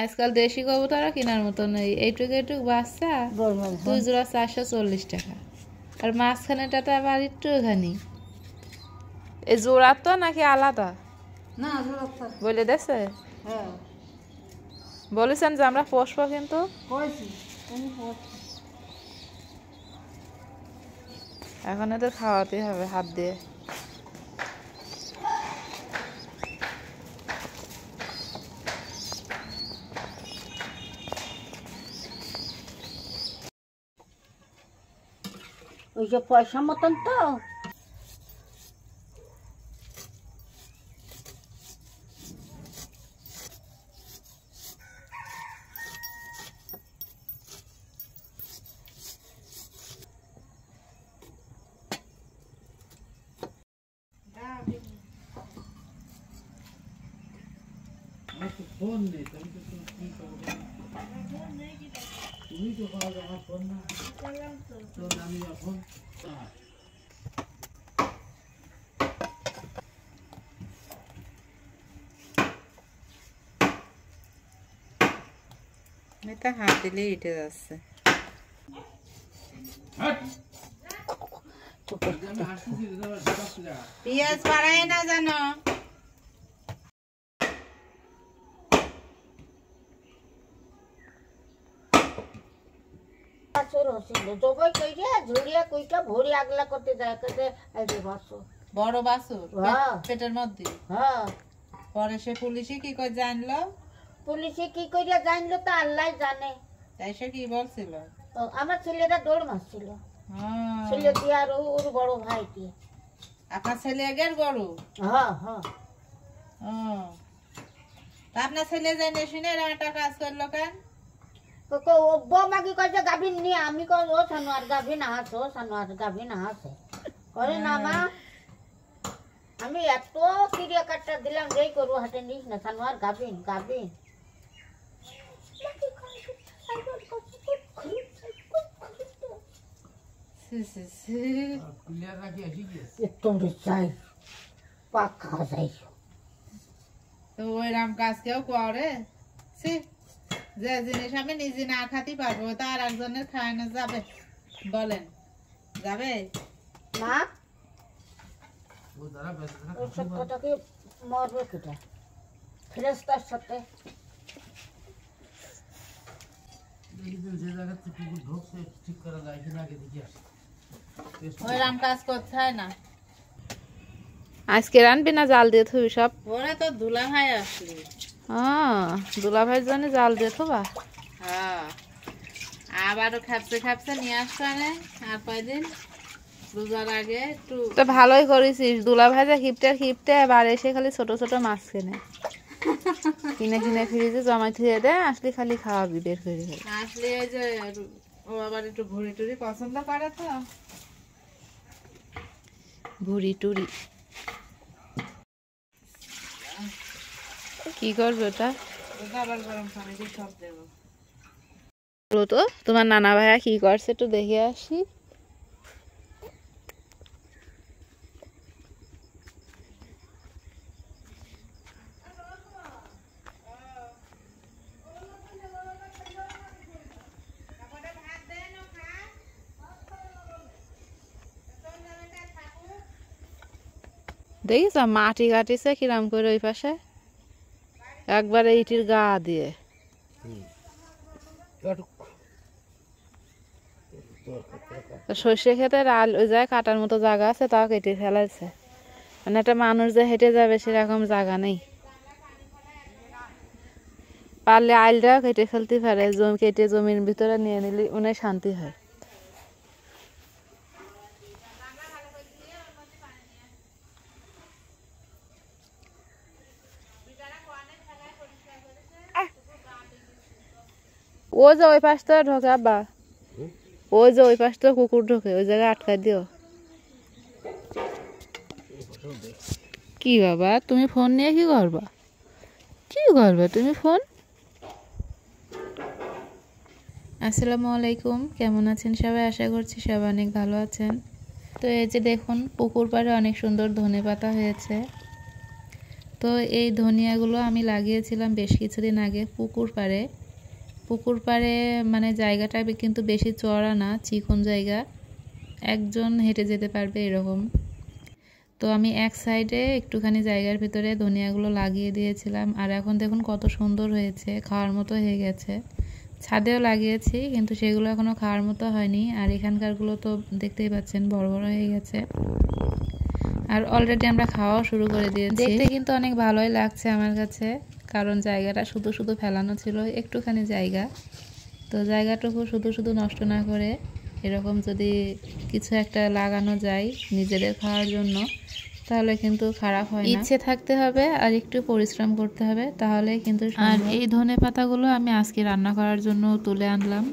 আজকাল দেশি কবুতরও কেনার মতো নেই, এইটুকু এইটুকু বাচ্চা 2 জোড়া 440 টাকা, আর মাঝখানেটা তো আবার একটুখানি। এই জোড়া তো নাকি আলাদা? না বলে দেছে? হ্যাঁ বলেছেন যে আমরা পোষবো, কিন্তু এখন এদের খাওয়াতে হবে হাত দিয়ে। ওই যে পয়সা মতন তো ফোন নেই, তুমি তো পাওয়া আমার ফোন না, আমি এখন এটা হাত দিলে ইটে যাচ্ছে। পেঁয়াজ বাড়ায় না জানো? বড় বাছুর পেটের মধ্যে। পরে সে পুলিশে কি করে জানলো? পুলিশে কি করে জানলো তা আল্লাহ জানে। তাই সে কি বলছিল? আমার ছেলেরা দৌড় মারছিল, ছেলে দিয়ে আর ওর বড় ভাইকে। আপনার ছেলে আগের বড়? হ্যাঁ হ্যাঁ। তা আপনার ছেলে জেনে শুনে একটা কাজ করলো কেন? বৌমা কি করছে গাভিন নিয়ে, আমি কই ও সানোয়ার গাভিন হাস, ও সানোয়ার গাভিন হাসে করে না মা। আমি এত ক্রিয়া কাটটা দিলাম যেই করবো হাতে নিস না, সানোয়ার গাভিন গাভিন। ওইরাম কাজ কেউ করে? যে জিনিস আমি নিজে না খাতে পারবো তা আর একজনের খাওয়ানো যাবে? বলেন যাবে? মা কথাকে মরবে কিটা ফেরেশতার সাথে। ওইরাম কাজ করতে হয় না। আজকে রানবি না জাল দিয়ে থুবি সব? ওরা তো দুলা ভাই আসলি। দুলা ভাইয়ের জন্য জাল দিয়ে থুবা? হ্যাঁ, আবারও খাপসে খাপসে নিয়ে আসবে আর কয়দিন রোজার আগে একটু। তো ভালোই করেছিস, দুলা ভাই যা খিপটে এবার এসে খালি ছোট ছোট মাছ কিনে কিনে ফ্রিজে জমা থুয়ে দে, আসলে খালি খাওয়াবি বের করে। আসলে ওই যে ও আবার একটু ভুড়ি টুরি পছন্দ করে, তো ভুড়ি টুরি কি করবে ওটা? আবার গরম পানি দিয়ে সব দেবো। তো তোমার নানা ভাইয়া কি করছে একটু দেখে আসি। দেখিস মাটি কাটিছে কিরাম করে ওই পাশে একবারে ইটির গা দিয়ে। সর্ষে খেতে ওই জায়গায় কাটার মতো জায়গা আছে, তাও কেটে ফেলাইছে। মানে একটা মানুষ যে হেঁটে যাবে সেরকম জায়গা নেই। পারলে আইলটাও কেটে ফেলতে পারে, কেটে জমির ভিতরে নিয়ে নিলে উনি শান্তি হয়। ও যে ওই পাশটা ঢোকে আব্বা, ওই যে ওই পাশটা কুকুর ঢোকে, ওই জায়গায় আটকাই দিও। কি বাবা তুমি ফোন নিয়ে কি করবা? কি করবে তুমি ফোন? আসসালামু আলাইকুম, কেমন আছেন সবাই? আশা করছি সবাই অনেক ভালো আছেন। তো এই যে দেখুন পুকুর পাড়ে অনেক সুন্দর ধনেপাতা হয়েছে। তো এই ধনিয়াগুলো আমি লাগিয়েছিলাম বেশ কিছুদিন আগে পুকুর পাড়ে মানে জায়গাটা কিন্তু বেশি চওড়া না, চিকন জায়গা, একজন হেঁটে যেতে পারবে এরকম। তো আমি এক সাইডে একটুখানি জায়গার ভিতরে ধনিয়াগুলো লাগিয়ে দিয়েছিলাম, আর এখন দেখুন কত সুন্দর হয়েছে, খাওয়ার মতো হয়ে গেছে। ছাদেও লাগিয়েছি কিন্তু সেগুলো এখনো খাওয়ার মতো হয়নি, আর এখানকারগুলো তো দেখতেই পাচ্ছেন বড় বড় হয়ে গেছে, আর অলরেডি আমরা খাওয়াও শুরু করে দিয়েছি। দেখতে কিন্তু অনেক ভালোই লাগছে আমার কাছে, কারণ জায়গাটা শুধু শুধু ফেলানো ছিল, একটুখানি জায়গা, তো জায়গাটুকু শুধু শুধু নষ্ট না করে এরকম যদি কিছু একটা লাগানো যায় নিজেদের খাওয়ার জন্য, তাহলে কিন্তু খারাপ হয় না। ইচ্ছে থাকতে হবে আর একটু পরিশ্রম করতে হবে, তাহলে কিন্তু। আর এই ধনে পাতাগুলো আমি আজকে রান্না করার জন্য তুলে আনলাম।